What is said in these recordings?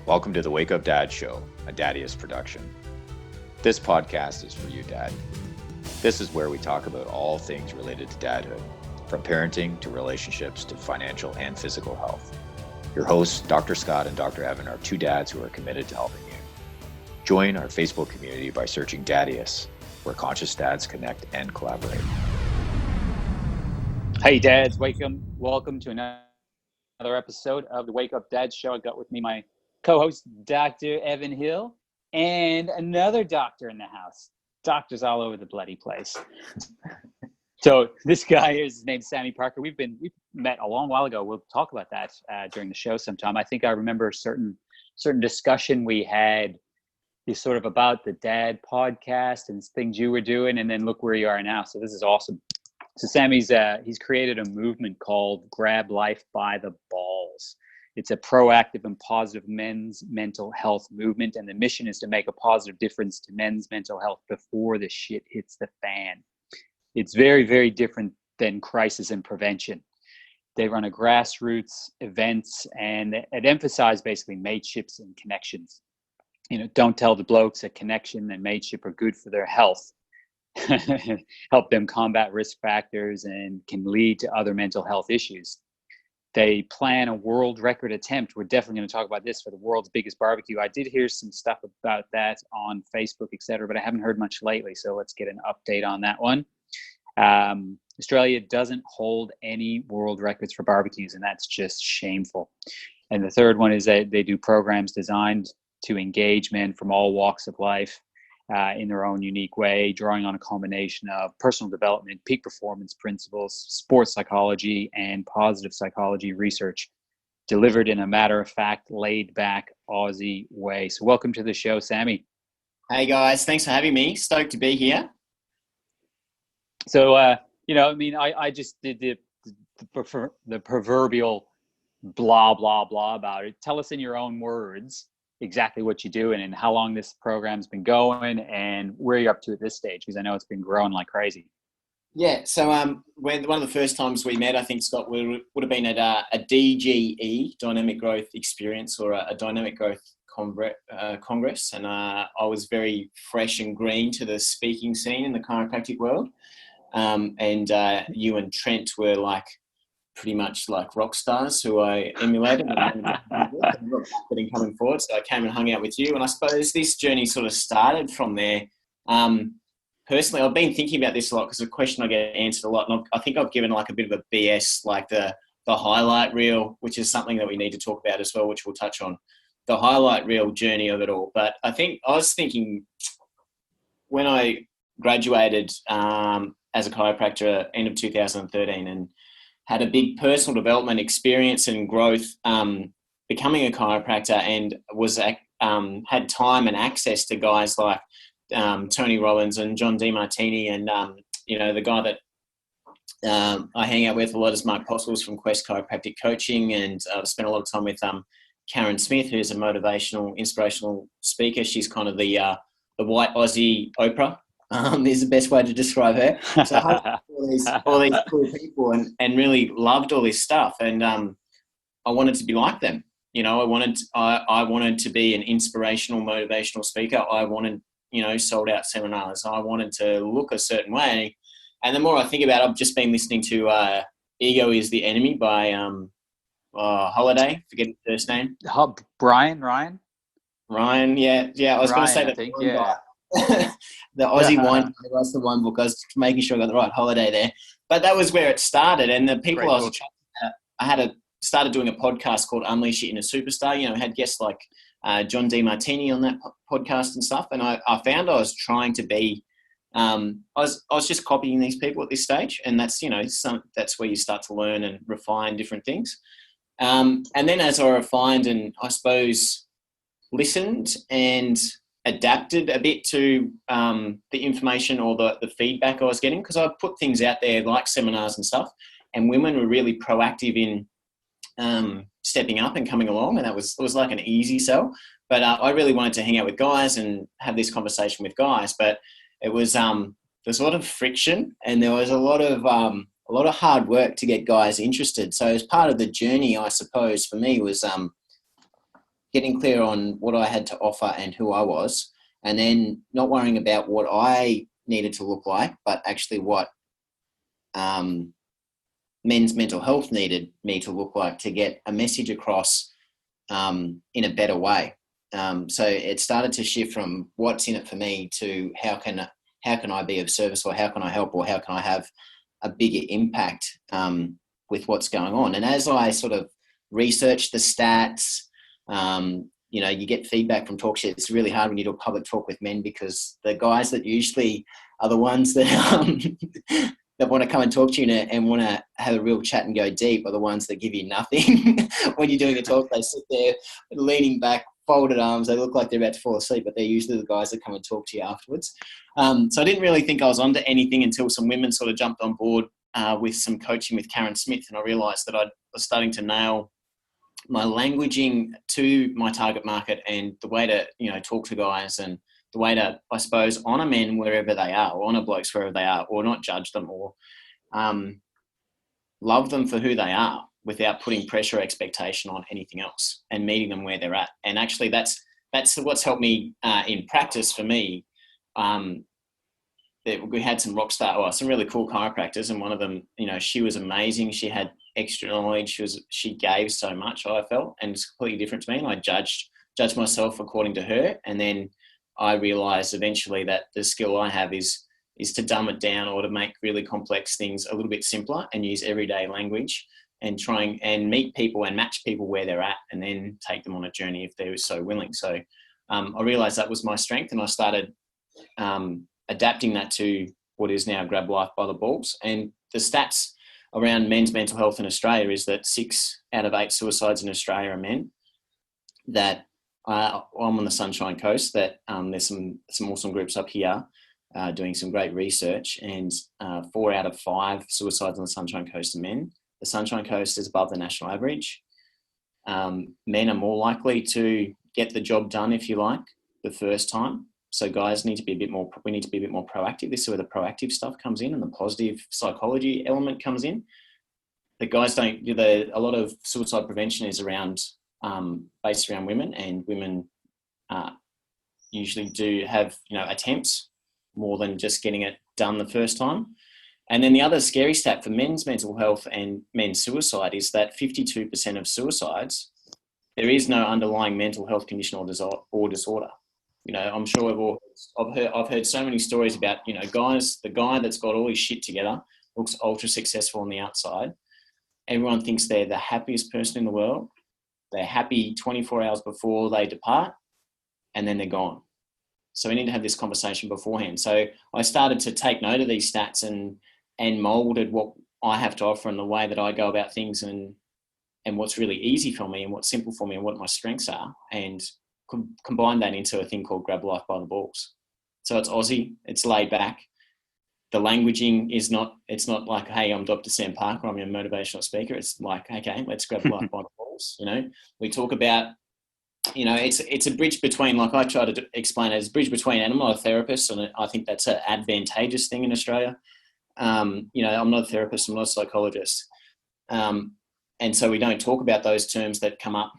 Welcome to the Wake Up Dad Show, a Daddiest production. This podcast is for you, Dad. This is where we talk about all things related to dadhood, from parenting to relationships to financial and physical health. Your hosts, Dr. Scott and Dr. Evan, are two dads who are committed to helping you. Join our Facebook community by searching Daddiest, where conscious dads connect and collaborate. Hey dads, welcome to another episode of the Wake Up Dad Show. I got with me my co-host, Dr. Evan Hill, and another doctor in the house. Doctors all over the bloody place. So this guy here, his name's Sammy Parker. We met a long while ago. We'll talk about that during the show sometime. I think I remember a certain discussion we had is sort of about the dad podcast and things you were doing, and then look where you are now. So this is awesome. So Sammy's he's created a movement called Grab Life by the Balls. It's a proactive and positive men's mental health movement, and the mission is to make a positive difference to men's mental health before the shit hits the fan. It's very, very different than crisis and prevention. They run a grassroots events, and it emphasizes basically mateships and connections. You know, don't tell the blokes that connection and mateship are good for their health. Help them combat risk factors and can lead to other mental health issues. They plan a world record attempt. We're definitely going to talk about this for the world's biggest barbecue. I did hear some stuff about that on Facebook, etc., but I haven't heard much lately. So let's get an update on that one. Australia doesn't hold any world records for barbecues, and that's just shameful. And the third one is that they do programs designed to engage men from all walks of life in their own unique way, drawing on a combination of personal development, peak performance principles, sports psychology, and positive psychology research, delivered in a matter-of-fact, laid-back Aussie way. So welcome to the show, Sammy. Hey, guys. Thanks for having me. Stoked to be here. So, I just did the proverbial blah, blah, blah about it. Tell us in your own words exactly what you're doing and how long this program's been going and where you're up to at this stage, because I know it's been growing like crazy. Yeah, so when one of the first times we met, I think, Scott, would have been at a DGE, Dynamic Growth Experience, or a Dynamic Growth Congress, and I was very fresh and green to the speaking scene in the chiropractic world, and you and Trent were like pretty much like rock stars who I emulated and coming forward. So I came and hung out with you. And I suppose this journey sort of started from there. Personally, I've been thinking about this a lot because the question I get answered a lot. And I think I've given like a bit of a BS, like the highlight reel, which is something that we need to talk about as well, which we'll touch on. The highlight reel journey of it all. But I was thinking when I graduated as a chiropractor end of 2013 and had a big personal development experience and growth becoming a chiropractor, and was had time and access to guys like Tony Robbins and John DeMartini, and the guy that I hang out with a lot is Mark Postles from Quest Chiropractic Coaching, and I've spent a lot of time with Karen Smith, who's a motivational, inspirational speaker. She's kind of the white Aussie Oprah. Is the best way to describe her. So I all these cool people and really loved all this stuff, and I wanted to be like them. You know, I wanted to be an inspirational, motivational speaker. I wanted, sold out seminars. I wanted to look a certain way. And the more I think about it, I've just been listening to Ego is the Enemy by Holiday. Forget his first name. Ryan, yeah. I was going to say that. The Aussie wine, that's the wine book. I was making sure I got the right Holiday there. But that was where it started. And the people I was chatting about, started doing a podcast called Unleash Your Inner Superstar. Had guests like John DeMartini on that podcast and stuff. And I found I was trying to be, I was just copying these people at this stage. And that's, that's where you start to learn and refine different things. And then as I refined and I suppose listened and adapted a bit to the information or the feedback I was getting, because I put things out there like seminars and stuff, and women were really proactive in stepping up and coming along, and it was like an easy sell. But I really wanted to hang out with guys and have this conversation with guys, but it was there's a lot of friction, and there was a lot of hard work to get guys interested. So as part of the journey, I suppose for me was getting clear on what I had to offer and who I was, and then not worrying about what I needed to look like, but actually what men's mental health needed me to look like to get a message across in a better way. So it started to shift from what's in it for me to how can I be of service, or how can I help, or how can I have a bigger impact with what's going on. And as I sort of researched the stats, you get feedback from talk shit. It's really hard when you do a public talk with men, because the guys that usually are the ones that that want to come and talk to you and want to have a real chat and go deep are the ones that give you nothing. When you're doing a talk, they sit there leaning back, folded arms. They look like they're about to fall asleep, but they're usually the guys that come and talk to you afterwards. So I didn't really think I was onto anything until some women sort of jumped on board with some coaching with Karen Smith, and I realised that I was starting to nail my languaging to my target market and the way to, talk to guys, and the way to, I suppose, honour men wherever they are, or honour blokes wherever they are, or not judge them, or love them for who they are without putting pressure or expectation on anything else, and meeting them where they're at. And actually that's what's helped me in practice for me. We had some some really cool chiropractors, and one of them, she was amazing. She had extra knowledge. She gave so much, I felt, and it's completely different to me. And I judged myself according to her. And then I realized eventually that the skill I have is to dumb it down, or to make really complex things a little bit simpler, and use everyday language, and trying and meet people and match people where they're at, and then take them on a journey if they're so willing. So I realized that was my strength, and I started adapting that to what is now Grab Life by the Balls. And the stats around men's mental health in Australia is that 6 out of 8 suicides in Australia are men. That I'm on the Sunshine Coast, that there's some awesome groups up here doing some great research, and 4 out of 5 suicides on the Sunshine Coast are men. The Sunshine Coast is above the national average. Men are more likely to get the job done, if you like, the first time. So guys we need to be a bit more proactive. This is where the proactive stuff comes in, and the positive psychology element comes in. The guys a lot of suicide prevention is based around women, and women usually do have, attempts more than just getting it done the first time. And then the other scary stat for men's mental health and men's suicide is that 52% of suicides, there is no underlying mental health condition or disorder. I'm sure I've heard so many stories about, guys, the guy that's got all his shit together, looks ultra successful on the outside. Everyone thinks they're the happiest person in the world. They're happy 24 hours before they depart, and then they're gone. So we need to have this conversation beforehand. So I started to take note of these stats and molded what I have to offer, and the way that I go about things, and what's really easy for me, and what's simple for me, and what my strengths are, and combine that into a thing called Grab Life by the Balls. So it's Aussie, it's laid back. The languaging it's not like, hey, I'm Dr. Sam Parker, I'm your motivational speaker. It's like, okay, let's grab life by the balls. We talk about, it's a bridge between, like I try to explain it, it's a bridge between, and I'm not a therapist, and I think that's an advantageous thing in Australia. I'm not a therapist, I'm not a psychologist. And so we don't talk about those terms that come up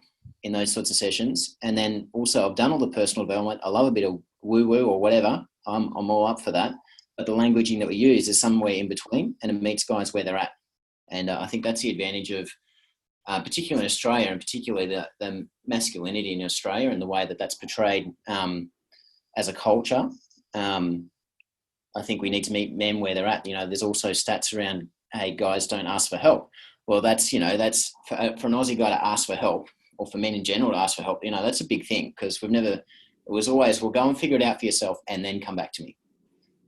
in those sorts of sessions. And then also I've done all the personal development. I love a bit of woo-woo or whatever. I'm all up for that. But the languaging that we use is somewhere in between, and it meets guys where they're at. And I think that's the advantage of, particularly in Australia, and particularly the masculinity in Australia, and the way that that's portrayed as a culture. I think we need to meet men where they're at. There's also stats around, hey, guys don't ask for help. Well, that's for an Aussie guy to ask for help, or for men in general to ask for help, that's a big thing, because it was always, well, go and figure it out for yourself and then come back to me.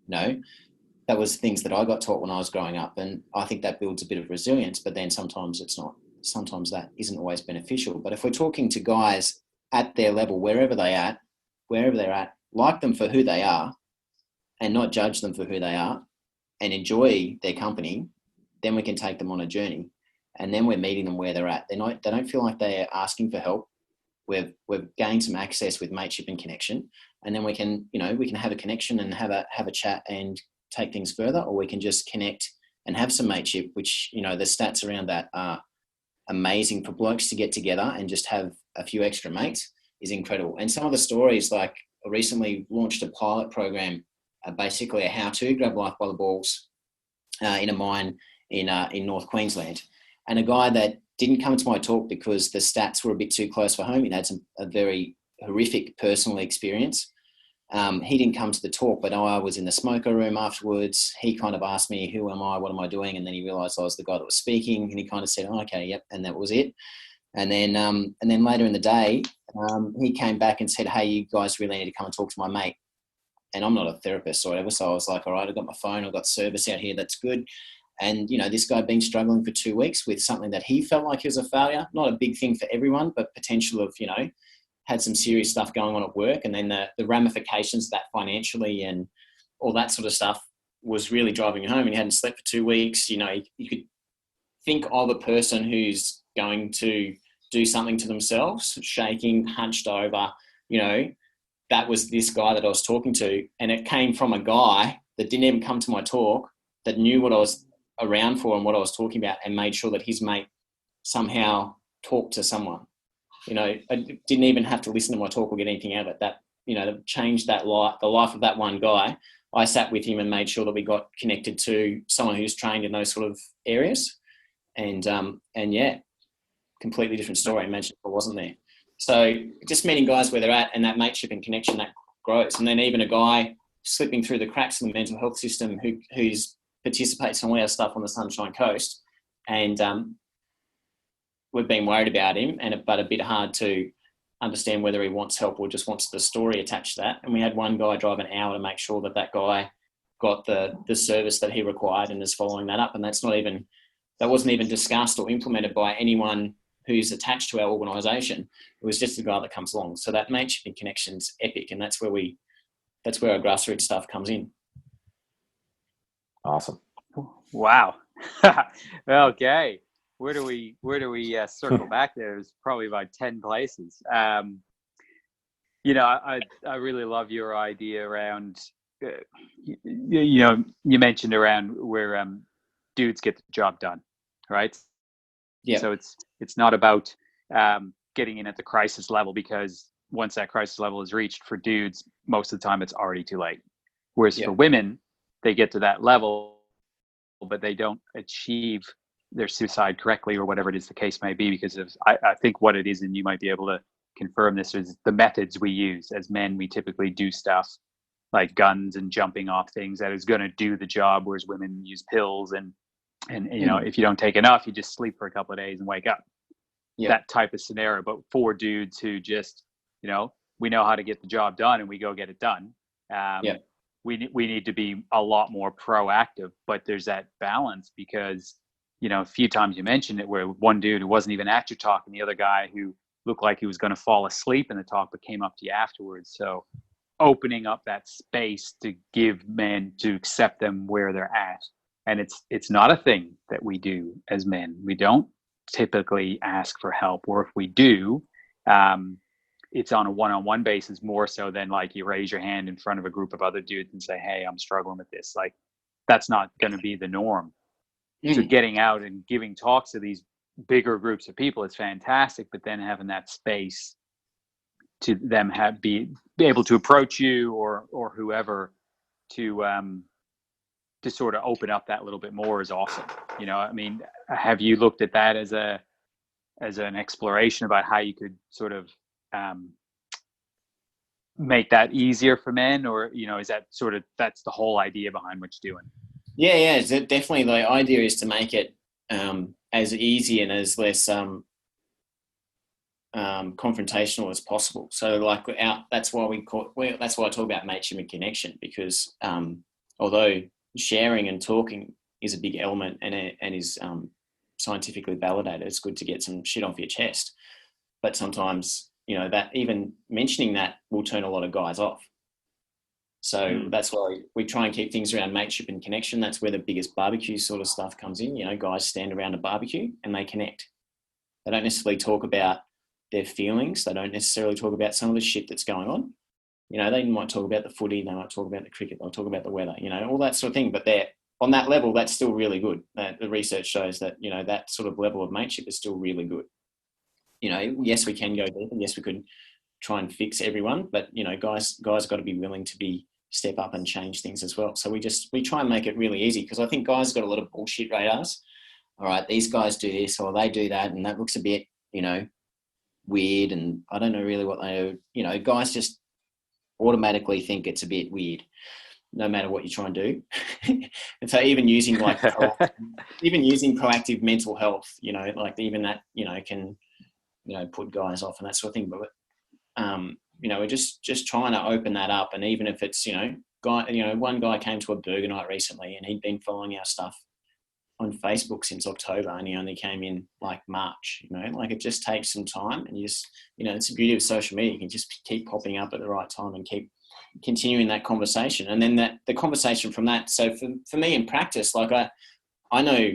That was things that I got taught when I was growing up, and I think that builds a bit of resilience, but then sometimes it's not. Sometimes that isn't always beneficial. But if we're talking to guys at their level, wherever they're at, like them for who they are, and not judge them for who they are, and enjoy their company, then we can take them on a journey. And then we're meeting them where they're at. They don't feel like they're asking for help. We've gained some access with mateship and connection, and then we can have a connection and have a chat and take things further, or we can just connect and have some mateship, which, the stats around that are amazing for blokes to get together and just have a few extra mates. is incredible. And some of the stories, like I recently launched a pilot program, basically a how to grab life by the balls in a mine in North Queensland. And a guy that didn't come to my talk because the stats were a bit too close for home. He'd had a very horrific personal experience. He didn't come to the talk, but I was in the smoker room afterwards. He kind of asked me, who am I? What am I doing? And then he realized I was the guy that was speaking, and he kind of said, oh, okay, yep. And that was it. And then later in the day, he came back and said, hey, you guys really need to come and talk to my mate. And I'm not a therapist or whatever. So I was like, all right, I've got my phone. I've got service out here. That's good. And, this guy had been struggling for 2 weeks with something that he felt like he was a failure. Not a big thing for everyone, but potential of, had some serious stuff going on at work. And then the ramifications of that financially and all that sort of stuff was really driving home. And he hadn't slept for 2 weeks. You could think of a person who's going to do something to themselves, shaking, hunched over, that was this guy that I was talking to. And it came from a guy that didn't even come to my talk, that knew what I was around for and what I was talking about, and made sure that his mate somehow talked to someone. I didn't even have to listen to my talk or get anything out of it. That, changed the life of that one guy. I sat with him and made sure that we got connected to someone who's trained in those sort of areas. And yeah, completely different story. Imagine if I wasn't there. So just meeting guys where they're at, and that mateship and connection that grows. And then even a guy slipping through the cracks in the mental health system who's participates in all our stuff on the Sunshine Coast, and we've been worried about him, but a bit hard to understand whether he wants help or just wants the story attached to that. And we had one guy drive an hour to make sure that guy got the service that he required and is following that up. And that wasn't even discussed or implemented by anyone who's attached to our organisation. It was just the guy that comes along. So that mateship and connection's epic, and that's where our grassroots stuff comes in. Awesome. Wow. Okay. Where do we circle back there? There's probably about 10 places. I really love your idea around, you mentioned around where dudes get the job done, right? Yeah. So it's not about getting in at the crisis level, because once that crisis level is reached for dudes, most of the time it's already too late. Whereas for women, they get to that level, but they don't achieve their suicide correctly, or whatever it is the case may be, because of I think what it is, and you might be able to confirm this, is the methods we use. As men, we typically do stuff like guns and jumping off things that is going to do the job, whereas women use pills and if you don't take enough, you just sleep for a couple of days and wake up. That type of scenario. But for dudes who just we know how to get the job done and we go get it done, we need to be a lot more proactive. But there's that balance, because a few times you mentioned it, where one dude who wasn't even at your talk, and the other guy who looked like he was going to fall asleep in the talk but came up to you afterwards. So opening up that space to give men, to accept them where they're at. And it's not a thing that we do as men. We don't typically ask for help, or if we do, it's on a one-on-one basis, more so than like you raise your hand in front of a group of other dudes and say, hey, I'm struggling with this. Like, that's not going to be the norm. So getting out and giving talks to these bigger groups of people is fantastic, but then having that space to them be able to approach you or whoever to sort of open up that little bit more is awesome. Have you looked at that as an exploration about how you could sort of make that easier for men, or is that that's the whole idea behind what you're doing? Yeah, definitely. The idea is to make it as easy and as less confrontational as possible. So, that's why I talk about mateship and connection, because although sharing and talking is a big element and is scientifically validated, it's good to get some shit off your chest. But sometimes, that even mentioning that will turn a lot of guys off. So that's why we try and keep things around mateship and connection. That's where the biggest barbecue sort of stuff comes in. Guys stand around a barbecue and they connect. They don't necessarily talk about their feelings. They don't necessarily talk about some of the shit that's going on. They might talk about the footy. They might talk about the cricket. They'll talk about the weather, all that sort of thing. But they're on that level, that's still really good. The research shows that, that sort of level of mateship is still really good. Yes, we can go deep, and yes, we could try and fix everyone, but guys got to be willing to step up and change things as well. So we try and make it really easy, because I think guys got a lot of bullshit radars. All right, these guys do this or they do that, and that looks a bit, weird, and I don't know really what they do. Guys just automatically think it's a bit weird, no matter what you try and do. And so even using proactive mental health, like even that, can, put guys off and that sort of thing. But, we're just trying to open that up. And even if it's, one guy came to a burger night recently, and he'd been following our stuff on Facebook since October, and he only came in like March. Like it just takes some time, and you just, it's the beauty of social media. You can just keep popping up at the right time and keep continuing that conversation. And then the conversation from that. So for me in practice, like I know,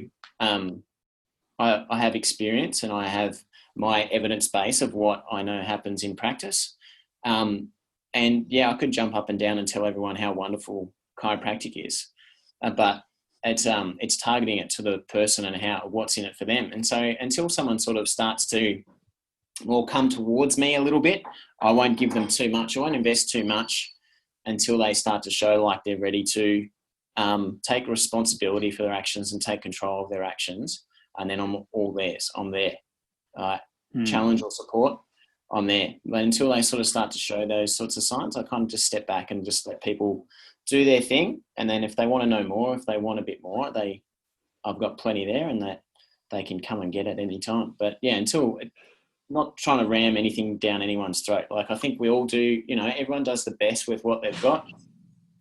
I have experience, and I have my evidence base of what I know happens in practice. And yeah, I could jump up and down and tell everyone how wonderful chiropractic is, but it's targeting it to the person and what's in it for them. And so until someone sort of starts to come towards me a little bit, I won't give them too much. I won't invest too much until they start to show like they're ready to take responsibility for their actions and take control of their actions. And then I'm all theirs. I'm there. Challenge or support, I'm there. But until they sort of start to show those sorts of signs, I kind of just step back and just let people do their thing. And then if they want to know more, if they want a bit more, I've got plenty there, and that they can come and get at any time. But yeah, not trying to ram anything down anyone's throat. Like I think we all do, everyone does the best with what they've got.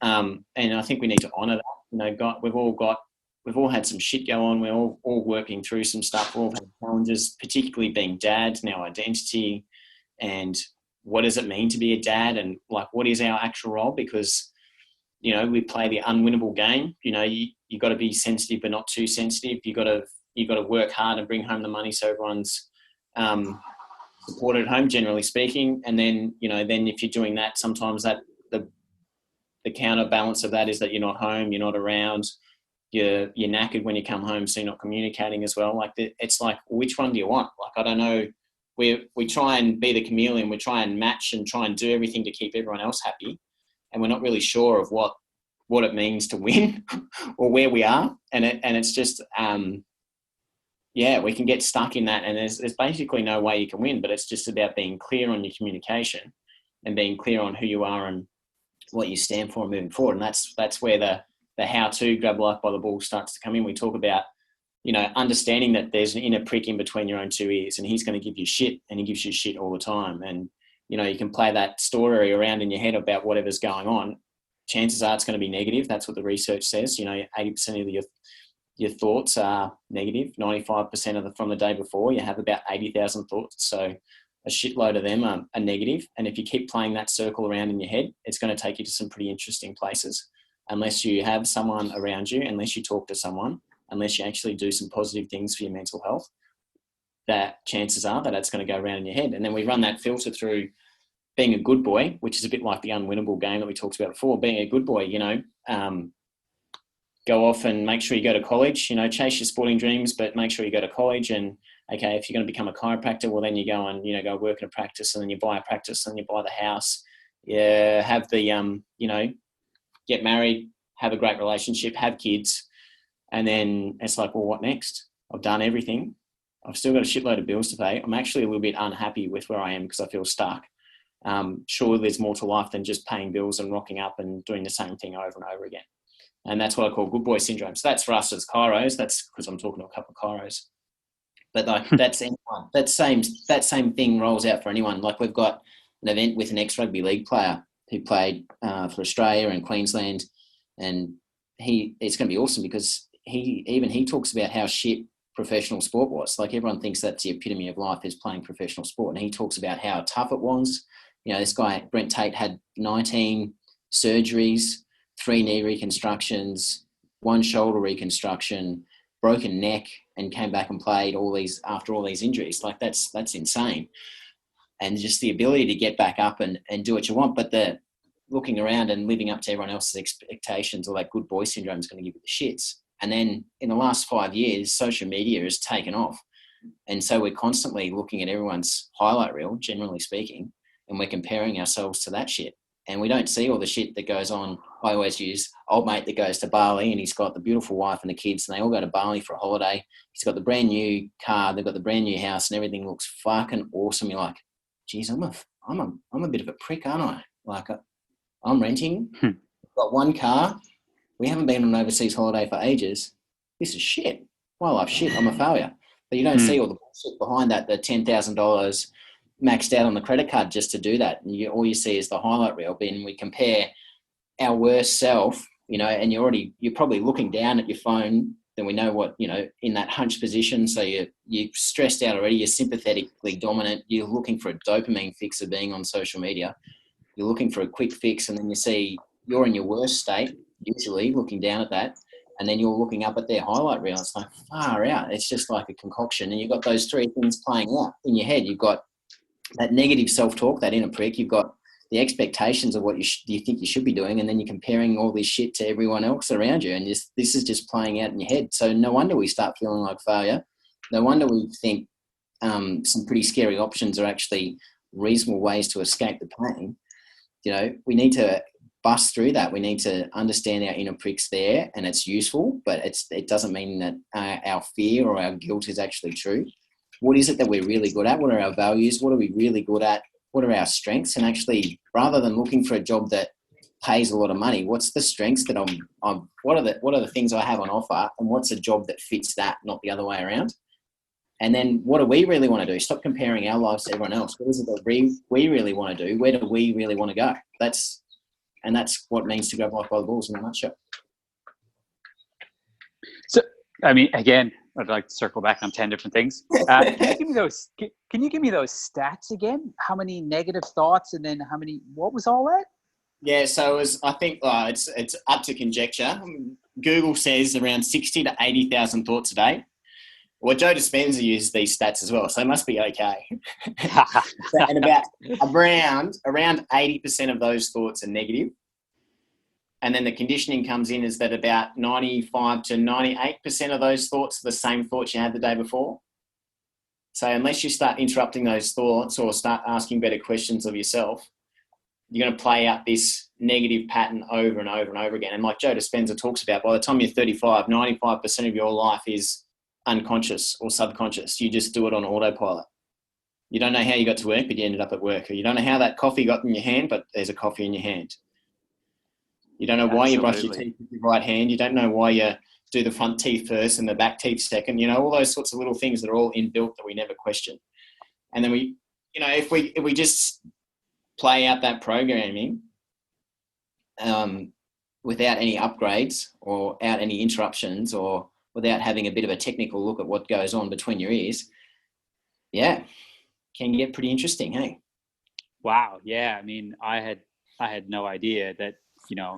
And I think we need to honour that. We've all had some shit go on. We're all working through some stuff. We've all had challenges, particularly being dads and our identity, and what does it mean to be a dad, and like what is our actual role? Because we play the unwinnable game. You got to be sensitive but not too sensitive. You got to work hard and bring home the money so everyone's supported at home, generally speaking. And then then if you're doing that, sometimes that the counterbalance of that is that you're not home, you're not around. You're knackered when you come home, so you're not communicating as well. Like it's like, which one do you want? Like, I don't know. We try and be the chameleon. We try and match and try and do everything to keep everyone else happy, and we're not really sure of what it means to win or where we are. And it's just we can get stuck in that, and there's basically no way you can win. But it's just about being clear on your communication and being clear on who you are and what you stand for moving forward. And that's where the how to grab life by the ball starts to come in. We talk about, understanding that there's an inner prick in between your own two ears, and he's going to give you shit, and he gives you shit all the time. And, you can play that story around in your head about whatever's going on. Chances are it's going to be negative. That's what the research says. 80% of your thoughts are negative. 95% from the day before, you have about 80,000 thoughts. So a shitload of them are negative. And if you keep playing that circle around in your head, it's going to take you to some pretty interesting places. Unless you have someone around you, unless you talk to someone, unless you actually do some positive things for your mental health, that chances are that it's going to go around in your head. And then we run that filter through being a good boy, which is a bit like the unwinnable game that we talked about before. Being a good boy, go off and make sure you go to college, chase your sporting dreams, but make sure you go to college. And okay, if you're going to become a chiropractor, well, then you go and, go work in a practice, and then you buy a practice, and then you buy the house. Yeah, have the, get married, have a great relationship, have kids. And then it's like, well, what next? I've done everything. I've still got a shitload of bills to pay. I'm actually a little bit unhappy with where I am because I feel stuck. Sure, there's more to life than just paying bills and rocking up and doing the same thing over and over again. And that's what I call good boy syndrome. So that's for us as chiros. That's because I'm talking to a couple of chiros. But like that's anyone. That same thing rolls out for anyone. Like we've got an event with an ex-rugby league player who played for Australia and Queensland, and it's going to be awesome because he talks about how shit professional sport was. Like everyone thinks that's the epitome of life is playing professional sport, and he talks about how tough it was. This guy Brent Tate had 19 surgeries, 3 knee reconstructions, 1 shoulder reconstruction, broken neck, and came back and played after all these injuries. Like that's insane. And just the ability to get back up and do what you want, but the looking around and living up to everyone else's expectations, or that good boy syndrome is going to give you the shits. And then in the last 5 years, social media has taken off. And so we're constantly looking at everyone's highlight reel, generally speaking, and we're comparing ourselves to that shit. And we don't see all the shit that goes on. I always use old mate that goes to Bali and he's got the beautiful wife and the kids and they all go to Bali for a holiday. He's got the brand new car, they've got the brand new house and everything looks fucking awesome. You're like, geez, I'm a bit of a prick, aren't I? Like I'm renting, got one car. We haven't been on an overseas holiday for ages. This is shit. My life's shit. I'm a failure. But you don't see all the bullshit behind that, the $10,000 maxed out on the credit card just to do that. And all you see is the highlight reel. Then we compare our worst self, and you're probably looking down at your phone. Then we know what, in that hunch position. So you're stressed out already. You're sympathetically dominant. You're looking for a dopamine fix of being on social media. You're looking for a quick fix. And then you see you're in your worst state, usually looking down at that. And then you're looking up at their highlight reel. It's like far out. It's just like a concoction. And you've got those three things playing out in your head. You've got that negative self-talk, that inner prick. You've got the expectations of what you think you should be doing, and then you're comparing all this shit to everyone else around you, and this is just playing out in your head. So no wonder we start feeling like failure. No wonder we think some pretty scary options are actually reasonable ways to escape the pain. We need to bust through that. We need to understand our inner pricks there, and it's useful, but it doesn't mean that our fear or our guilt is actually true. What is it that we're really good at? What are our values? What are we really good at? What are our strengths? And actually, rather than looking for a job that pays a lot of money, what's the strengths that what are the things I have on offer, and what's a job that fits that, not the other way around? And then what do we really want to do? Stop comparing our lives to everyone else. What is it that we really want to do? Where do we really want to go? That's what it means to grab life by the balls in a nutshell. So, again, I'd like to circle back on 10 different things. Can you give me those stats again? How many negative thoughts, and then what was all that? Yeah, so I think it's up to conjecture. Google says around 60 to 80,000 thoughts a day. Well, Joe Dispenza uses these stats as well, so they must be okay. And about around 80% of those thoughts are negative. And then the conditioning comes in is that about 95 to 98% of those thoughts are the same thoughts you had the day before. So unless you start interrupting those thoughts or start asking better questions of yourself, you're going to play out this negative pattern over and over and over again. And like Joe Dispenza talks about, by the time you're 35, 95% of your life is unconscious or subconscious. You just do it on autopilot. You don't know how you got to work, but you ended up at work. Or you don't know how that coffee got in your hand, but there's a coffee in your hand. You don't know why you brush your teeth with your right hand. You don't know why you do the front teeth first and the back teeth second. All those sorts of little things that are all inbuilt that we never question. And then we, if we just play out that programming without any upgrades or without any interruptions or without having a bit of a technical look at what goes on between your ears, can get pretty interesting, hey? Wow. Yeah. I had no idea that,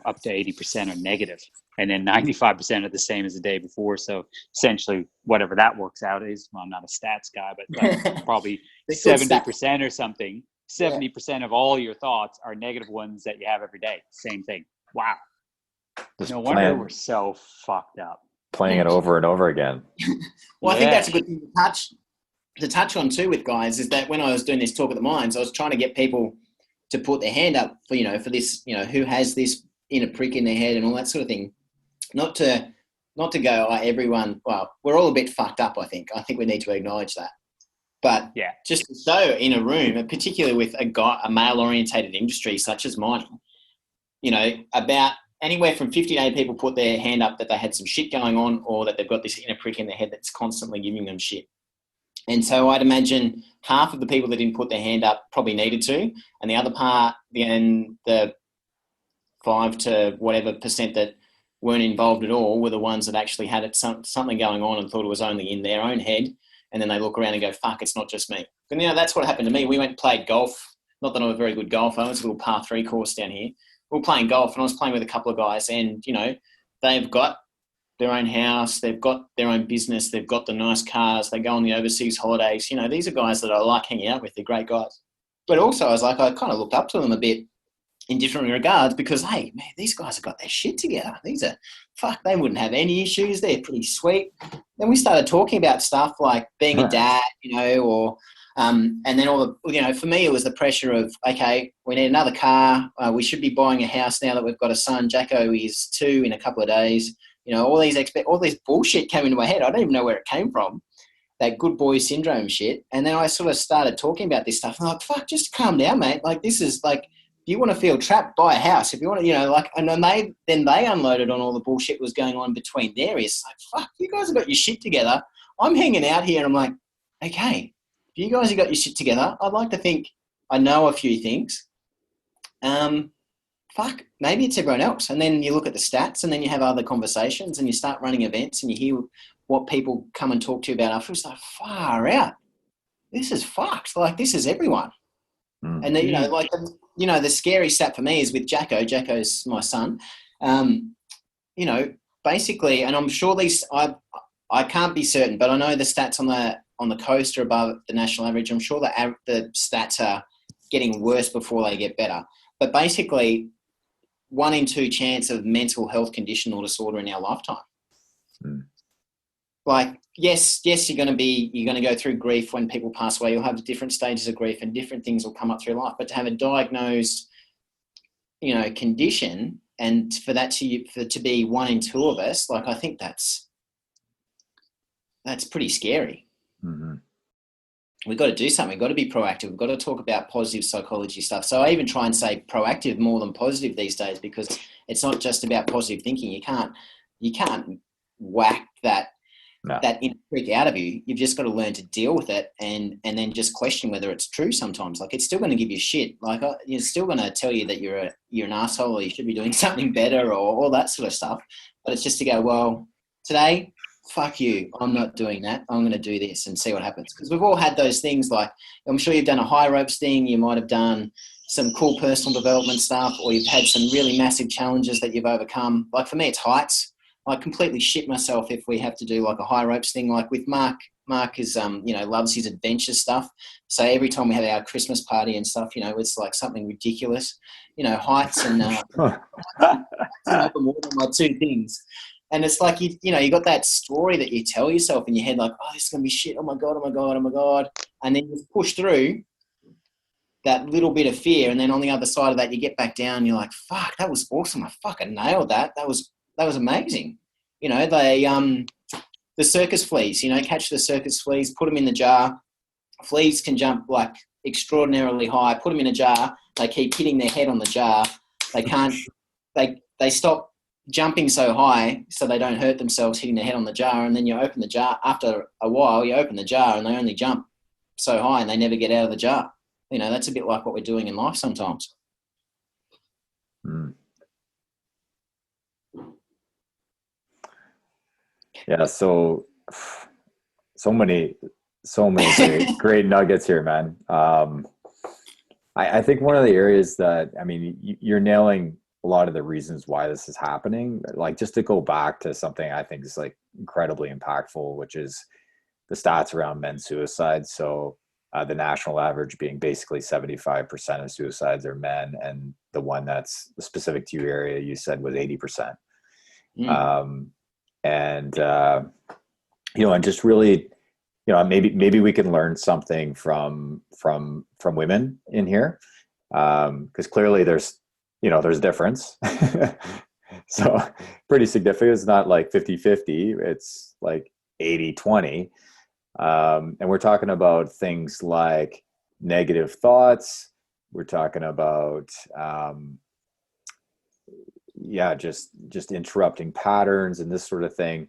up to 80% are negative, and then 95% are the same as the day before. So essentially whatever that works out is, well, I'm not a stats guy, but probably 70% or something. 70% of all your thoughts are negative ones that you have every day. Same thing. Wow. No wonder we're so fucked up. Playing it over and over again. Well, I think that's a good thing to touch on too with guys, is that when I was doing this talk at the mines, I was trying to get people to put their hand up for, for this, who has this inner prick in their head and all that sort of thing. Not to go, everyone, well, we're all a bit fucked up, I think. I think we need to acknowledge that. But just to show in a room, and particularly with a male-orientated industry such as mining, about anywhere from 50 to 80 people put their hand up that they had some shit going on, or that they've got this inner prick in their head that's constantly giving them shit. And so I'd imagine half of the people that didn't put their hand up probably needed to, and the other part, and the 5 to whatever percent that weren't involved at all, were the ones that actually had something going on and thought it was only in their own head. And then they look around and go, fuck, it's not just me. But that's what happened to me. We went and played golf. Not that I'm a very good golfer. It was a little par 3 course down here. We were playing golf, and I was playing with a couple of guys, and, they've got their own house, they've got their own business, they've got the nice cars, they go on the overseas holidays. These are guys that I like hanging out with. They're great guys. But also I kind of looked up to them a bit in different regards, because, hey, man, these guys have got their shit together. They wouldn't have any issues. They're pretty sweet. Then we started talking about stuff like being a dad, or And then for me, it was the pressure of, okay, we need another car. We should be buying a house now that we've got a son. Jacko is 2 in a couple of days. All this bullshit came into my head. I don't even know where it came from. That good boy syndrome shit. And then I sort of started talking about this stuff. I'm like, fuck, just calm down, mate. Like, this is like, if you want to feel trapped, buy a house. If you want to, and then they unloaded on all the bullshit was going on between there. It's like, fuck, you guys have got your shit together. I'm hanging out here and I'm like, okay, if you guys have got your shit together, I'd like to think I know a few things. Fuck, maybe it's everyone else. And then you look at the stats and then you have other conversations and you start running events and you hear what people come and talk to you about after. It's like, far out. This is fucked. Like, this is everyone. Mm-hmm. And then, the scary stat for me is with Jacko. Jacko's my son. Basically, and I'm sure I can't be certain, but I know the stats on the coast are above the national average. I'm sure the stats are getting worse before they get better. But basically, 1 in 2 chance of mental health condition or disorder in our lifetime. Mm. Like, yes, you're going to go through grief when people pass away. You'll have different stages of grief and different things will come up through life. But to have a diagnosed, condition, and for that to be 1 in 2 of us, like, I think that's pretty scary. Mm-hmm. We've got to do something. We've got to be proactive. We've got to talk about positive psychology stuff. So I even try and say proactive more than positive these days, because it's not just about positive thinking. You can't whack that inner freak out of you. You've just got to learn to deal with it and then just question whether it's true sometimes. Like, it's still going to give you shit. Like, it's still going to tell you that you're an asshole or you should be doing something better or all that sort of stuff. But it's just to go, well, today, fuck you, I'm not doing that. I'm going to do this and see what happens. Because we've all had those things. Like, I'm sure you've done a high ropes thing. You might have done some cool personal development stuff, or you've had some really massive challenges that you've overcome. Like, for me, it's heights. I completely shit myself if we have to do like a high ropes thing. Like with Mark is, loves his adventure stuff. So every time we have our Christmas party and stuff, it's like something ridiculous, heights and open water are my 2 things. And it's like, you got that story that you tell yourself in your head, like, oh, this is going to be shit. Oh my God, oh my God, oh my God. And then you push through that little bit of fear. And then on the other side of that, you get back down and you're like, fuck, that was awesome. I fucking nailed that. That was amazing. The circus fleas, catch the circus fleas, put them in the jar. Fleas can jump like extraordinarily high, put them in a jar. They keep hitting their head on the jar. They can't, they stop jumping so high so they don't hurt themselves hitting their head on the jar. And then you open the jar. After a while, you open the jar and they only jump so high and they never get out of the jar. That's a bit like what we're doing in life sometimes. Mm. Yeah, so many great nuggets here, man. I think one of the areas that, you're nailing a lot of the reasons why this is happening. Like, just to go back to something I think is like incredibly impactful, which is the stats around men's suicides. So the national average being basically 75% of suicides are men, and the one that's specific to your area, you said, was 80%. Mm. And just really, maybe we can learn something from women in here. Cause clearly there's a difference. So pretty significant. It's not like 50-50, it's like 80-20. And we're talking about things like negative thoughts. We're talking about, just interrupting patterns and this sort of thing.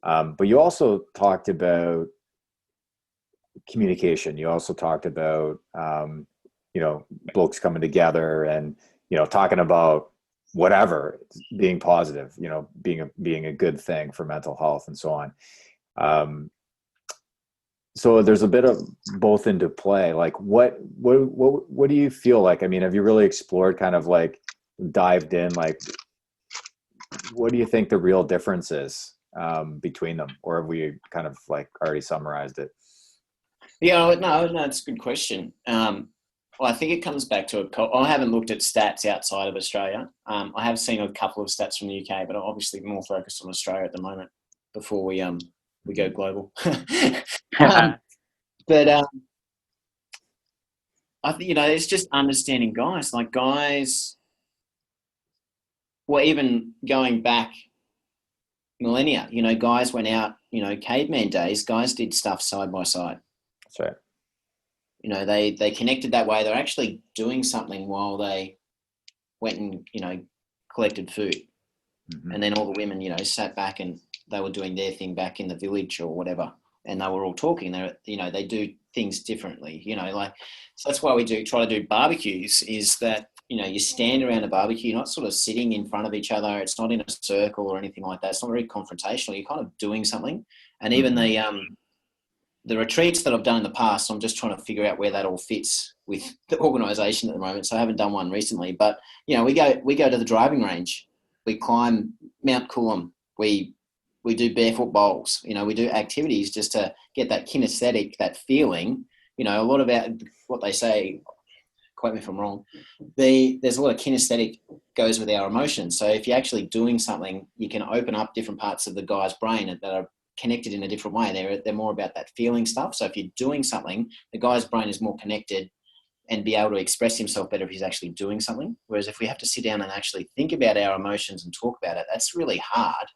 But you also talked about communication. You also talked about, blokes coming together and, talking about whatever, being positive, being a good thing for mental health and so on. So there's a bit of both into play. Like, what do you feel like? Have you really explored, kind of like dived in, like, what do you think the real difference is between them, or have we kind of like already summarized it? Yeah, no, it's a good question. Well, I think it comes back to I haven't looked at stats outside of Australia. I have seen a couple of stats from the UK, but I'm obviously more focused on Australia at the moment before we go global. I think, it's just understanding guys. Like guys, well, even going back millennia, guys went out, caveman days, guys did stuff side by side. That's right. They connected that way. They're actually doing something while they went and, collected food. Mm-hmm. And then all the women, sat back and they were doing their thing back in the village or whatever. And they were all talking. They do things differently, so that's why we try to do barbecues, is that, you stand around a barbecue, you're not sort of sitting in front of each other. It's not in a circle or anything like that. It's not very confrontational. You're kind of doing something. And even the retreats that I've done in the past, I'm just trying to figure out where that all fits with the organisation at the moment. So I haven't done one recently, but we go to the driving range, we climb Mount Coolum, we do barefoot bowls, we do activities just to get that kinesthetic, that feeling. A lot about what they say, quote me if I'm wrong, there's a lot of kinesthetic goes with our emotions. So if you're actually doing something, you can open up different parts of the guy's brain that are connected in a different way. They're more about that feeling stuff. So if you're doing something, the guy's brain is more connected and be able to express himself better if he's actually doing something. Whereas if we have to sit down and actually think about our emotions and talk about it, that's really hard.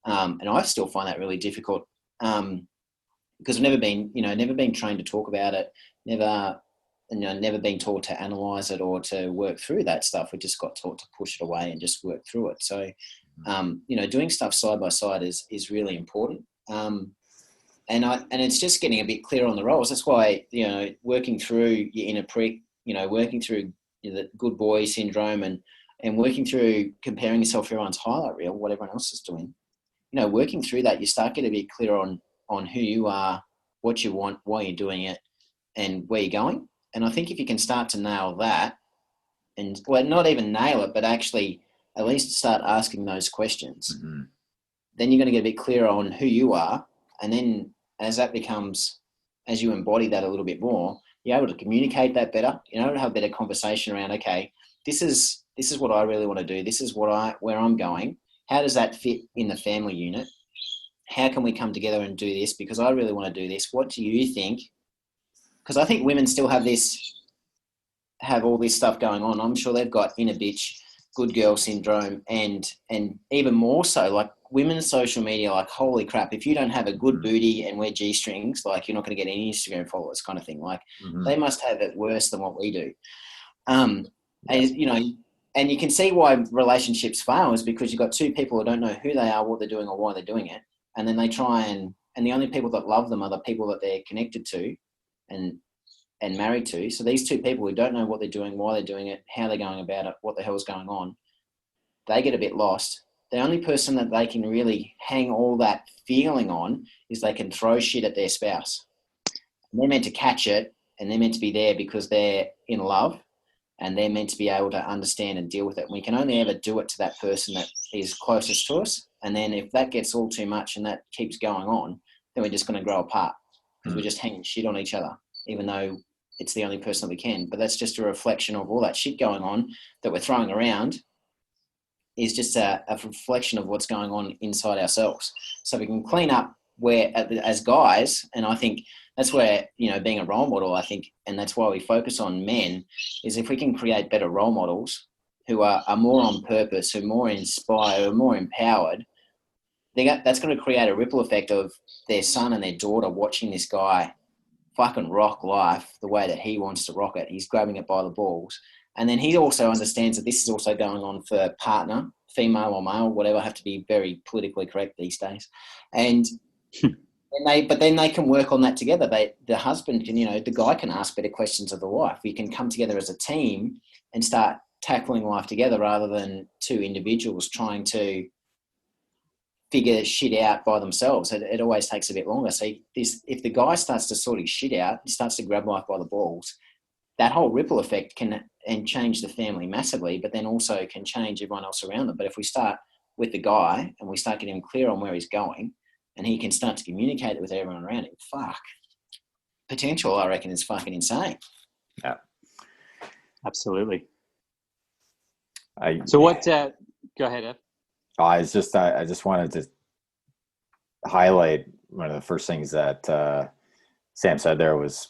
And I still find that really difficult because I've never been trained to talk about it, never been taught to analyze it or to work through that stuff. We just got taught to push it away and just work through it. So, doing stuff side by side is really important. And it's just getting a bit clearer on the roles. That's why, working through your inner prick, working through the good boy syndrome and working through comparing yourself to everyone's highlight reel, what everyone else is doing, working through that, you start getting a bit clearer on who you are, what you want, why you're doing it, and where you're going. And I think if you can start to nail that, and well, not even nail it, but actually at least start asking those questions, then you're going to get a bit clearer on who you are. And then as you embody that a little bit more, you're able to communicate that better, to have a better conversation around, okay, this is what I really want to do. This is where I'm going. How does that fit in the family unit? How can we come together and do this? Because I really want to do this. What do you think? Because I think women still have all this stuff going on. I'm sure they've got inner bitch, good girl syndrome, and even more so, like women's social media, like, holy crap, if you don't have a good booty and wear G-strings, like, you're not going to get any Instagram followers kind of thing. Like, they must have it worse than what we do. And you can see why relationships fail is because you've got two people who don't know who they are, what they're doing, or why they're doing it. And then they try and the only people that love them are the people that they're connected to and married to. So these two people who don't know what they're doing, why they're doing it, how they're going about it, what the hell is going on, they get a bit lost. The only person that they can really hang all that feeling on is they can throw shit at their spouse. And they're meant to catch it, and they're meant to be there because they're in love, and they're meant to be able to understand and deal with it. We can only ever do it to that person that is closest to us. And then if that gets all too much and that keeps going on, then we're just going to grow apart because we're just hanging shit on each other, even though it's the only person that we can. But that's just a reflection of all that shit going on that we're throwing around is just a reflection of what's going on inside ourselves. So we can clean up where, as guys, and I think that's where, being a role model, I think, and that's why we focus on men, is if we can create better role models who are more on purpose, who are more inspired, who are more empowered, that's going to create a ripple effect of their son and their daughter watching this guy fucking rock life the way that he wants to rock it. He's grabbing it by the balls. And then he also understands that this is also going on for partner, female or male, whatever, have to be very politically correct these days. And then they can work on that together. The husband can, the guy can ask better questions of the wife. We can come together as a team and start tackling life together rather than two individuals trying to figure shit out by themselves. It always takes a bit longer. So if the guy starts to sort his shit out, he starts to grab life by the balls, that whole ripple effect can change the family massively, but then also can change everyone else around them. But if we start with the guy and we start getting him clear on where he's going and he can start to communicate it with everyone around him, potential, I reckon, is fucking insane. Yeah. Absolutely. Go ahead, Ed. I just wanted to highlight one of the first things that Sam said there was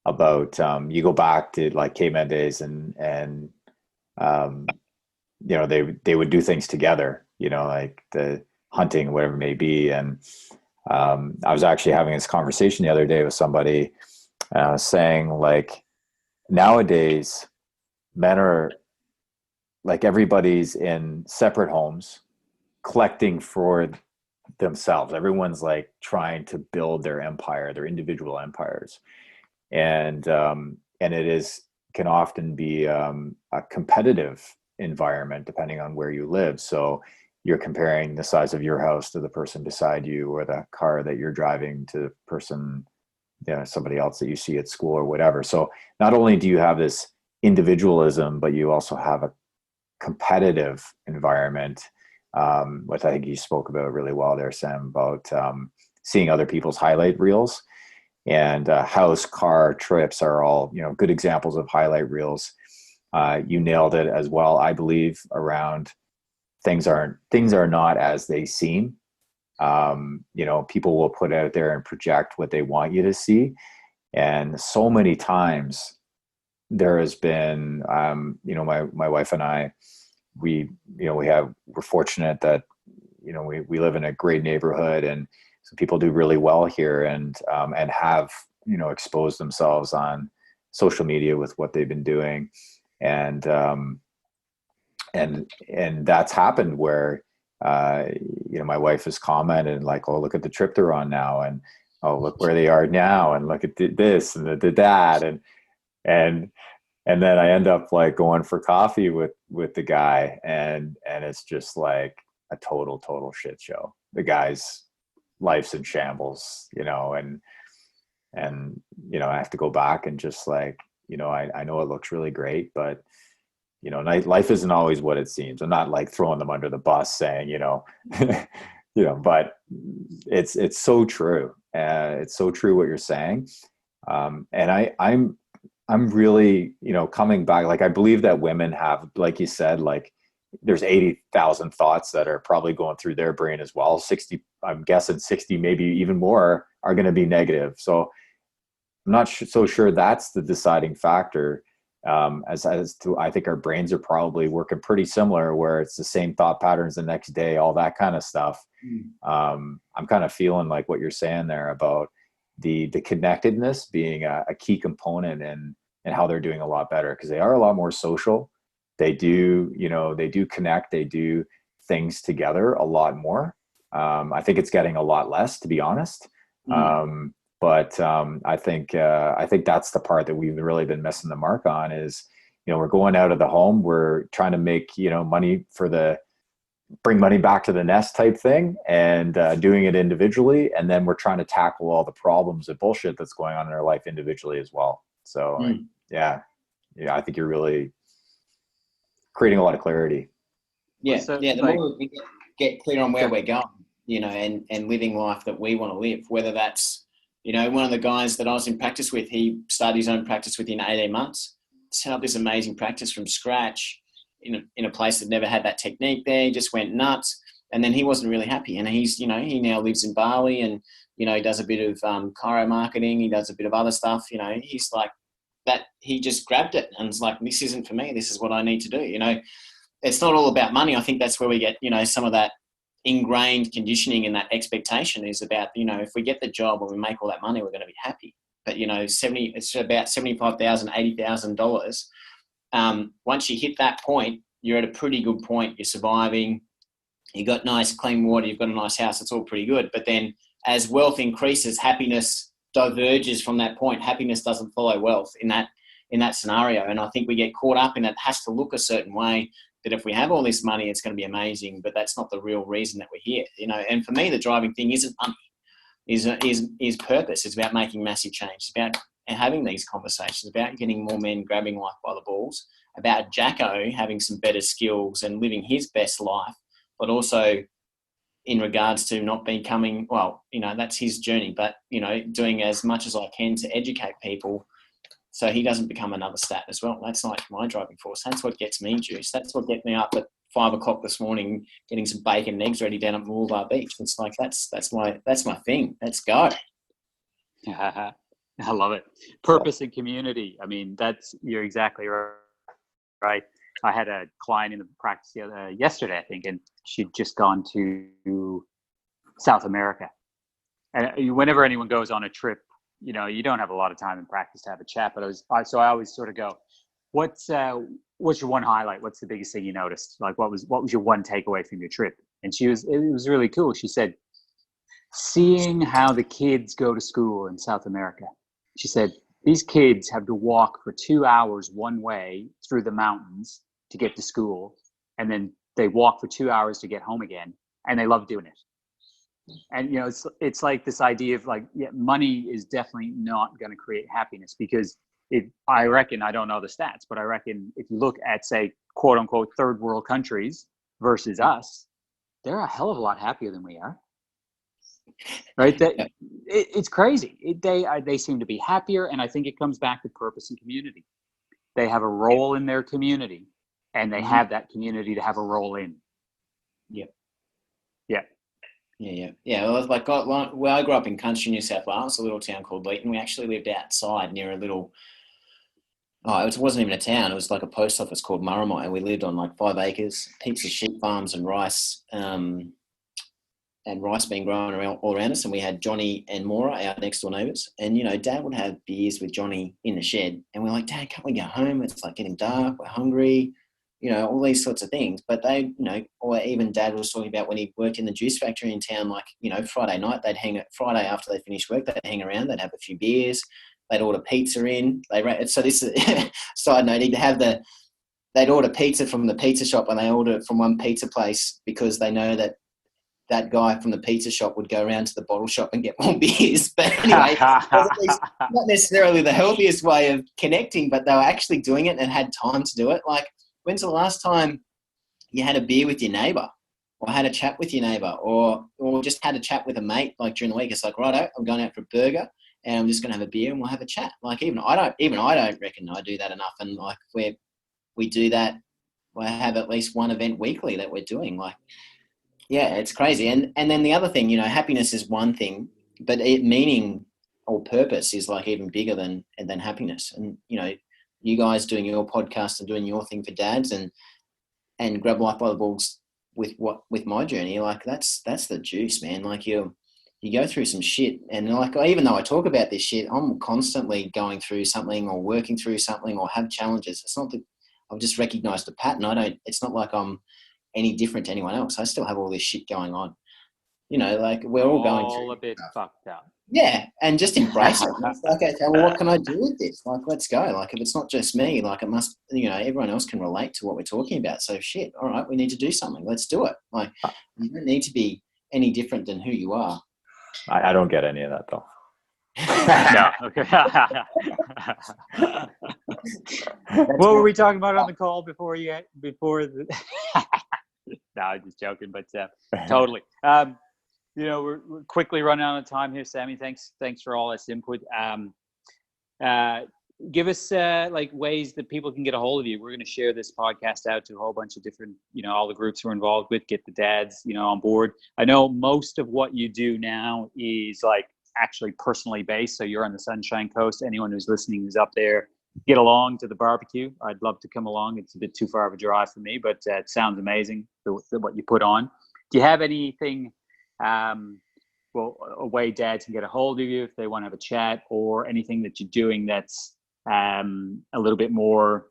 about you go back to like caveman days and um, they would do things together, like the hunting, whatever it may be. And I was actually having this conversation the other day with somebody saying like nowadays men are like everybody's in separate homes collecting for themselves. Everyone's like trying to build their empire, their individual empires. And it is can often be a competitive environment depending on where you live. So you're comparing the size of your house to the person beside you, or the car that you're driving to the person, somebody else that you see at school or whatever. So not only do you have this individualism, but you also have a competitive environment, which I think you spoke about really well there, Sam, about seeing other people's highlight reels. And house, car, trips are all, good examples of highlight reels. You nailed it as well, I believe, around things are not as they seem. People will put out there and project what they want you to see. And so many times there has been, my wife and I, we're fortunate that, we live in a great neighborhood, and so people do really well here and have, exposed themselves on social media with what they've been doing. And that's happened where, my wife has commented like, oh, look at the trip they're on now. And, oh, look where they are now. And look at this and that. And then I end up like going for coffee with the guy, and it's just like a total shit show. The guy's life's in shambles, and I have to go back and just like, I know it looks really great, but life isn't always what it seems. I'm not like throwing them under the bus saying, but it's so true. It's so true what you're saying. And I'm really, coming back, like I believe that women have, like you said, like there's 80,000 thoughts that are probably going through their brain as well. 60, I'm guessing 60, maybe even more are going to be negative. So I'm not so sure that's the deciding factor. As to, I think our brains are probably working pretty similar, where it's the same thought patterns the next day, all that kind of stuff. I'm kind of feeling like what you're saying there about the connectedness being a key component and how they're doing a lot better, because they are a lot more social. They do, they do connect, they do things together a lot more. I think it's getting a lot less, to be honest. But I think that's the part that we've really been missing the mark on is, we're going out of the home, we're trying to make, money bring money back to the nest type thing, and doing it individually. And then we're trying to tackle all the problems and bullshit that's going on in our life individually as well. So yeah, I think you're really creating a lot of clarity. Yeah. The more we get clear on where we're going, and living life that we want to live, whether that's, one of the guys that I was in practice with, he started his own practice within 18 months, set up this amazing practice from scratch in a place that never had that technique there. He just went nuts. And then he wasn't really happy. And he's, he now lives in Bali, and, he does a bit of chiro marketing. He does a bit of other stuff. He's like that. He just grabbed it and was like, this isn't for me. This is what I need to do. It's not all about money. I think that's where we get, some of that ingrained conditioning and that expectation is about, if we get the job and we make all that money, we're going to be happy. But, it's about $75,000, $80,000. Once you hit that point, you're at a pretty good point. You're surviving. You've got nice, clean water. You've got a nice house. It's all pretty good. But then as wealth increases, happiness diverges from that point. Happiness doesn't follow wealth in that scenario. And I think we get caught up in it has to look a certain way, that if we have all this money, it's going to be amazing, but that's not the real reason that we're here. And for me, the driving thing isn't money, is purpose. It's about making massive change. It's about having these conversations, about getting more men grabbing life by the balls, about Jacko having some better skills and living his best life, but also in regards to not becoming, that's his journey, but, doing as much as I can to educate people so he doesn't become another stat as well. That's like my driving force. That's what gets me juiced. That's what gets me up at 5 o'clock this morning, getting some bacon and eggs ready down at Moolbar Beach. It's like, that's my thing. Let's go. I love it. Purpose and community. I mean, you're exactly right. I had a client in the practice yesterday, I think, and she'd just gone to South America. And whenever anyone goes on a trip, you don't have a lot of time in practice to have a chat. But I always sort of go, what's your one highlight? What's the biggest thing you noticed? Like, what was your one takeaway from your trip? And it was really cool. She said, seeing how the kids go to school in South America. She said, these kids have to walk for 2 hours one way through the mountains to get to school. And then they walk for 2 hours to get home again. And they love doing it. And, it's like this idea of like, money is definitely not going to create happiness, because I reckon, I don't know the stats, but I reckon if you look at, say, quote unquote, third world countries versus us, they're a hell of a lot happier than we are. Right? It's crazy. They seem to be happier. And I think it comes back to purpose and community. They have a role in their community, and they have that community to have a role in. Yeah. Yeah. Yeah. Well, I grew up in country New South Wales, a little town called Leeton. We actually lived outside near a little, it wasn't even a town. It was like a post office called Murrumai. We lived on like 5 acres, heaps of sheep farms and rice, and rice being grown all around us. And we had Johnny and Maura, our next door neighbours. And, Dad would have beers with Johnny in the shed. And we're like, Dad, can't we go home? It's like getting dark. We're hungry. All these sorts of things. But they, or even Dad was talking about when he worked in the juice factory in town, like, Friday night, Friday after they finished work, they'd hang around, they'd have a few beers, they'd order pizza in. So this is, side note, they'd order pizza from the pizza shop, and they order it from one pizza place because they know that guy from the pizza shop would go around to the bottle shop and get more beers. But anyway, not necessarily the healthiest way of connecting, but they were actually doing it and had time to do it. Like, when's the last time you had a beer with your neighbour, or had a chat with your neighbour, or just had a chat with a mate, like during the week? It's like, righto, I'm going out for a burger and I'm just going to have a beer and we'll have a chat. Like, even I don't reckon I do that enough. And like, we do that, we have at least one event weekly that we're doing. Like, yeah, it's crazy. And then the other thing, happiness is one thing, but meaning or purpose is like even bigger than happiness. And, you guys doing your podcast and doing your thing for dads and Grab Life by the Balls with my journey, like that's the juice, man. Like you go through some shit, and like, even though I talk about this shit, I'm constantly going through something or working through something or have challenges. It's not that I've just recognized a pattern. It's not like I'm any different to anyone else. I still have all this shit going on. Like we're all going through a bit fucked up. Yeah, and just embrace it. It's like, okay, well, what can I do with this? Like, let's go. Like, if it's not just me, like it must, everyone else can relate to what we're talking about. So shit, all right, we need to do something. Let's do it. Like, you don't need to be any different than who you are. I don't get any of that though. No. Okay. What were we talking about on the call before the? No, I'm just joking, but totally. We're quickly running out of time here, Sammy. Thanks for all this input. Give us like ways that people can get a hold of you. We're going to share this podcast out to a whole bunch of different, all the groups we're involved with, get the dads, on board. I know most of what you do now is like actually personally based. So you're on the Sunshine Coast. Anyone who's listening who's up there, get along to the barbecue. I'd love to come along. It's a bit too far of a drive for me, but it sounds amazing, what you put on. Do you have anything, a way dads can get a hold of you if they want to have a chat, or anything that you're doing that's a little bit more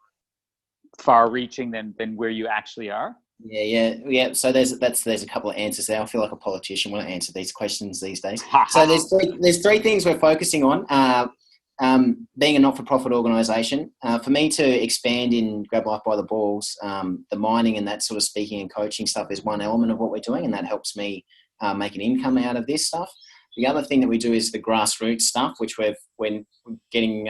far-reaching than where you actually are? Yeah. So there's a couple of answers there. I feel like a politician when I answer these questions these days. So there's three things we're focusing on. Being a not-for-profit organisation, for me to expand in Grab Life by the Balls, the mining and that sort of speaking and coaching stuff is one element of what we're doing, and that helps me make an income out of this stuff. The other thing that we do is the grassroots stuff, which we're getting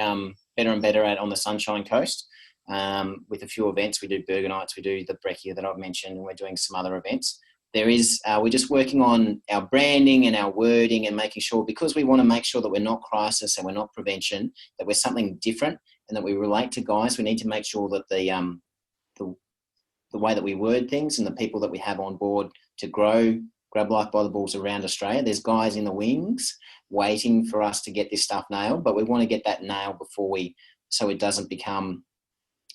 better and better at on the Sunshine Coast. With a few events, we do burger nights, we do the breccia that I've mentioned, and we're doing some other events. We're just working on our branding and our wording and making sure, because we want to make sure that we're not crisis and we're not prevention, that we're something different and that we relate to guys. We need to make sure that the way that we word things and the people that we have on board to grow Grab Life by the Balls around Australia. There's guys in the wings waiting for us to get this stuff nailed, but we want to get that nailed so it doesn't become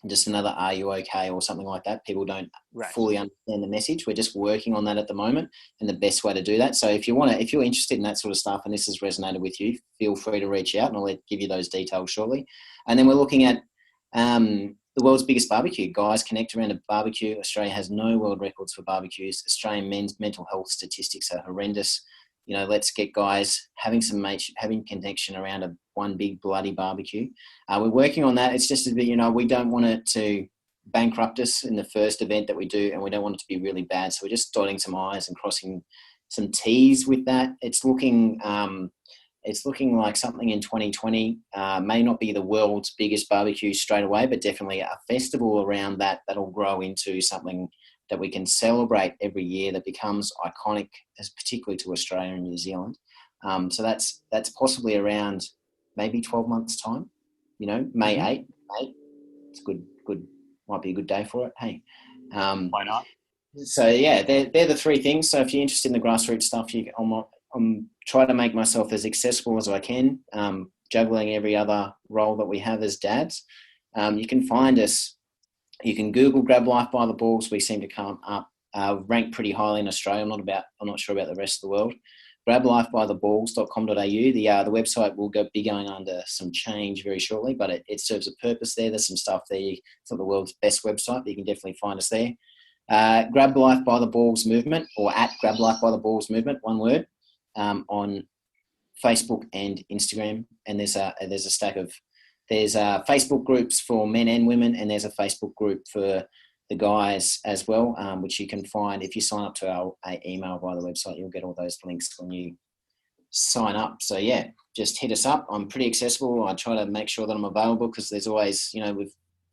just another "Are you okay?" or something like that. People don't fully understand the message. We're just working on that at the moment, and the best way to do that. So if you're interested in that sort of stuff, and this has resonated with you, feel free to reach out, and I'll give you those details shortly. And then we're looking at the world's biggest barbecue. Guys connect around a barbecue. Australia has no world records for barbecues. Australian men's mental health statistics are horrendous. Let's get guys having connection around one big bloody barbecue. We're working on that. It's just we don't want it to bankrupt us in the first event that we do, and we don't want it to be really bad. So we're just dotting some I's and crossing some T's with that. It's looking like something in 2020. May not be the world's biggest barbecue straight away, but definitely a festival around that'll grow into something that we can celebrate every year that becomes iconic, as particularly to Australia and New Zealand. So that's possibly around maybe 12 months' time. May 8. It's good. Might be a good day for it. Hey, why not? So yeah, they're the three things. So if you're interested in the grassroots stuff, I'm trying to make myself as accessible as I can, juggling every other role that we have as dads. You can find us. You can Google Grab Life by the Balls. We seem to come up, ranked pretty highly in Australia. I'm not sure about the rest of the world. GrabLifeByTheBalls.com.au. The website will be going under some change very shortly, but it serves a purpose there. There's some stuff there. It's not the world's best website, but you can definitely find us there. Grab Life by the Balls Movement, or at Grab Life by the Balls Movement, one word, on Facebook and Instagram. And there's a stack of There's Facebook groups for men and women, and there's a Facebook group for the guys as well, which you can find if you sign up to our email via the website. You'll get all those links when you sign up. So yeah, just hit us up. I'm pretty accessible. I try to make sure that I'm available, because there's always,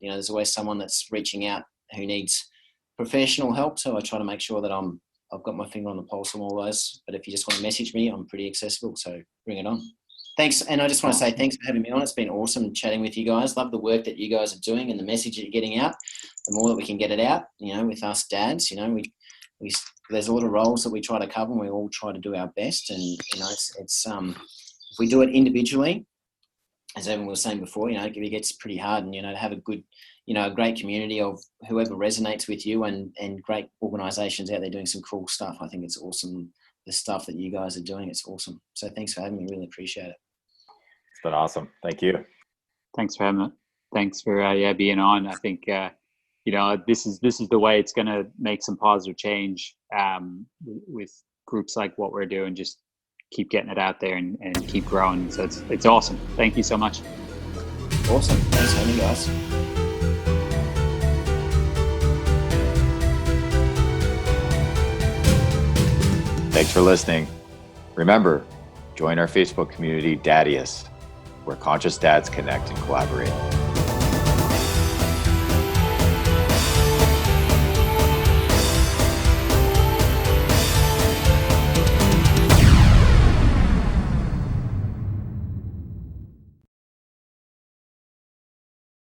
there's always someone that's reaching out who needs professional help. So I try to make sure that I've got my finger on the pulse on all those. But if you just want to message me, I'm pretty accessible. So bring it on. Thanks. And I just want to say thanks for having me on. It's been awesome chatting with you guys. Love the work that you guys are doing and the message that you're getting out. The more that we can get it out, with us dads, we there's a lot of roles that we try to cover, and we all try to do our best. And, it's if we do it individually, as Evan was saying before, it gets pretty hard, and, to have a good, a great community of whoever resonates with you, and great organisations out there doing some cool stuff. I think it's awesome. The stuff that you guys are doing, it's awesome. So thanks for having me. Really appreciate it. It's been awesome. Thank you. Thanks for having me. Thanks for being on. I think this is the way it's going to make some positive change with groups like what we're doing. Just keep getting it out there and keep growing. So it's awesome. Thank you so much. Awesome. Thanks for having me, guys. Thanks for listening. Remember, join our Facebook community, Daddiest, where conscious dads connect and collaborate.